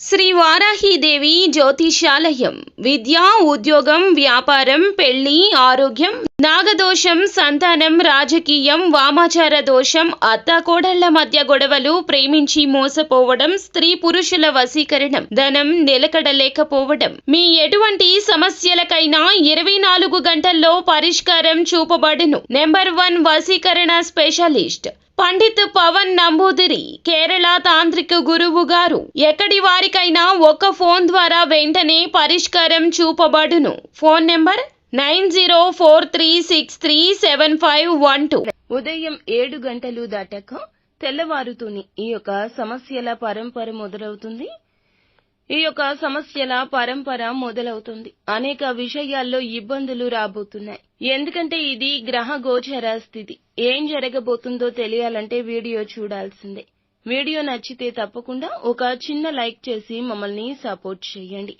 శ్రీ వారాహీదేవి జ్యోతిషాలయం విద్య, ఉద్యోగం, వ్యాపారం, పెళ్లి, ఆరోగ్యం, నాగదోషం, సంతానం, రాజకీయం, వామాచార దోషం, అత్తాకోడళ్ల మధ్య గొడవలు, ప్రేమించి మోసపోవడం, స్త్రీ పురుషుల వశీకరణం, ధనం నిలకడలేకపోవడం, మీ ఎటువంటి సమస్యలకైనా 24 గంటల్లో పరిష్కారం చూపబడును. నెంబర్ 1 వశీకరణ స్పెషలిస్ట్ పండిత్ పవన్ నంబూదిరి, కేరళ తాంత్రిక గురువు గారు. ఎక్కడి వారికైనా ఒక్క ఫోన్ ద్వారా వెంటనే పరిష్కారం చూపబడును. Phone number 9043637512. ఉదయం 7 గంటలు దాటాక తెల్లవారుతూనే ఈ యొక్క సమస్యల పరంపర మొదలవుతుంది. అనేక విషయాల్లో ఇబ్బందులు రాబోతున్నాయి. ఎందుకంటే ఇది గ్రహ గోచర స్థితి. ఏం జరగబోతుందో తెలియాలంటే వీడియో చూడాల్సిందే. వీడియో నచ్చితే తప్పకుండా ఒక చిన్న లైక్ చేసి మమ్మల్ని సపోర్ట్ చేయండి.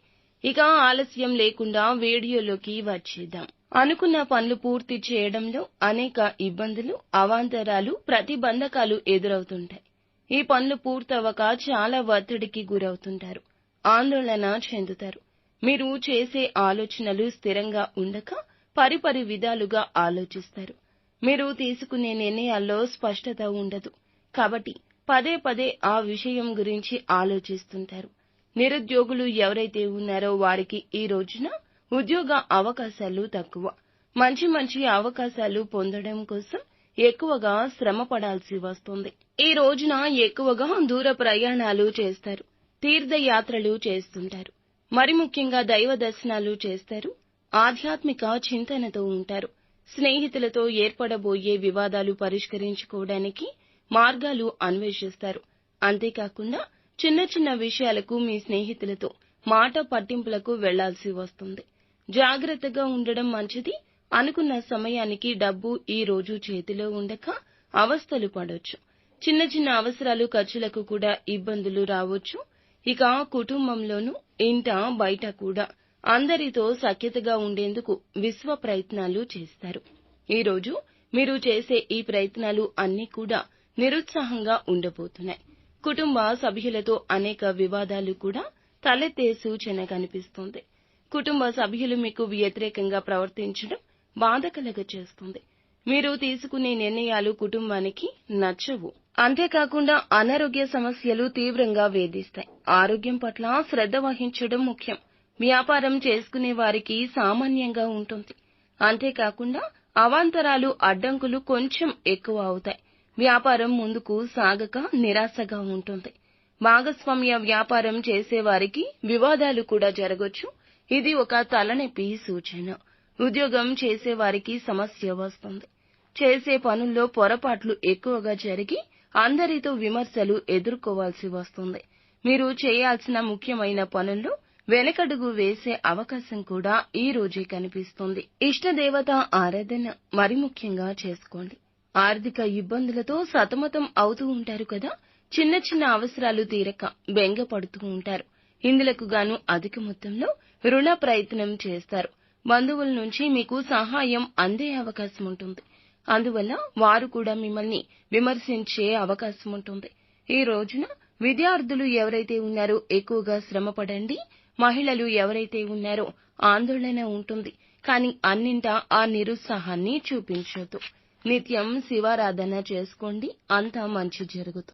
ఇక ఆలస్యం లేకుండా వీడియోలోకి వచ్చేద్దాం. అనుకున్న పనులు పూర్తి చేయడంలో అనేక ఇబ్బందులు, అవాంతరాలు, ప్రతిబంధకాలు ఎదురవుతుంటాయి. ఈ పనులు పూర్తవక చాలా ఒత్తిడికి గురవుతుంటారు. ఆందోళన చెందుతారు. మీరు చేసే ఆలోచనలు స్థిరంగా ఉండక పరిపరి విధాలుగా ఆలోచిస్తారు. మీరు తీసుకునే నిర్ణయాల్లో స్పష్టత ఉండదు. కాబట్టి పదే పదే ఆ విషయం గురించి ఆలోచిస్తుంటారు. నిరుద్యోగులు ఎవరైతే ఉన్నారో వారికి ఈ రోజున ఉద్యోగ అవకాశాలు తక్కువ. మంచి అవకాశాలు పొందడం కోసం ఎక్కువగా శ్రమ పడాల్సి వస్తుంది. ఈ రోజున ఎక్కువగా దూర ప్రయాణాలు చేస్తారు. తీర్థయాత్రలు చేస్తుంటారు. మరి ముఖ్యంగా దైవ దర్శనాలు చేస్తారు. ఆధ్యాత్మిక చింతనతో ఉంటారు. స్నేహితులతో ఏర్పడబోయే వివాదాలు పరిష్కరించుకోవడానికి మార్గాలు అన్వేషిస్తారు. అంతేకాకుండా చిన్న విషయాలకు మీ స్నేహితులతో మాట పట్టింపులకు వెళ్లాల్సి వస్తుంది. జాగ్రత్తగా ఉండడం మంచిది. అనుకున్న సమయానికి డబ్బు ఈ రోజు చేతిలో ఉండక అవస్థలు పడొచ్చు. చిన్న అవసరాలు, ఖర్చులకు కూడా ఇబ్బందులు రావచ్చు. ఇక కుటుంబంలోనూ ఇంట బయట కూడా అందరితో సఖ్యతగా ఉండేందుకు విశ్వ ప్రయత్నాలు చేస్తారు. ఈ రోజు మీరు చేసే ఈ ప్రయత్నాలు అన్నీ కూడా నిరుత్సాహంగా ఉండబోతున్నాయి. కుటుంబ సభ్యులతో అనేక వివాదాలు కూడా తలెత్తే సూచన కనిపిస్తోంది. కుటుంబ సభ్యులు మీకు వ్యతిరేకంగా ప్రవర్తించడం బాధ కలగచేస్తుంది. మీరు తీసుకునే నిర్ణయాలు కుటుంబానికి నచ్చవు. అంతేకాకుండా అనారోగ్య సమస్యలు తీవ్రంగా వేధిస్తాయి. ఆరోగ్యం పట్ల శ్రద్ధ వహించడం ముఖ్యం. వ్యాపారం చేసుకునే వారికి సామాన్యంగా ఉంటుంది. అంతేకాకుండా అవాంతరాలు, అడ్డంకులు కొంచెం ఎక్కువ అవుతాయి. వ్యాపారం ముందుకు సాగక నిరాశగా ఉంటుంది. భాగస్వామ్య వ్యాపారం చేసేవారికి వివాదాలు కూడా జరగొచ్చు. ఇది ఒక తలనొప్పి సూచన. ఉద్యోగం చేసేవారికి సమస్య వస్తుంది. చేసే పనుల్లో పొరపాట్లు ఎక్కువగా జరిగి అందరితో విమర్శలు ఎదుర్కోవాల్సి వస్తుంది. మీరు చేయాల్సిన ముఖ్యమైన పనుల్లో వెనకడుగు వేసే అవకాశం కూడా ఈ రోజే కనిపిస్తుంది. ఇష్టదేవత ఆరాధన మరి ముఖ్యంగా చేసుకోండి. ఆర్థిక ఇబ్బందులతో సతమతం అవుతూ ఉంటారు కదా. చిన్న అవసరాలు తీరక బెంగ పడుతూ ఉంటారు. ఇందులకు గాను అధిక మొత్తంలో రుణ ప్రయత్నం చేస్తారు. బంధువుల నుంచి మీకు సహాయం అందే అవకాశం ఉంటుంది. అందువల్ల వారు కూడా మిమ్మల్ని విమర్శించే అవకాశం ఉంటుంది. ఈ రోజున విద్యార్థులు ఎవరైతే ఉన్నారో ఎక్కువగా శ్రమ పడండి. మహిళలు ఎవరైతే ఉన్నారో ఆందోళన ఉంటుంది. కానీ అన్నింటా ఆ నిరుత్సాహాన్ని చూపించొద్దు. నిత్యం శివారాధన చేసుకోండి. అంతా మంచి జరుగుతుంది.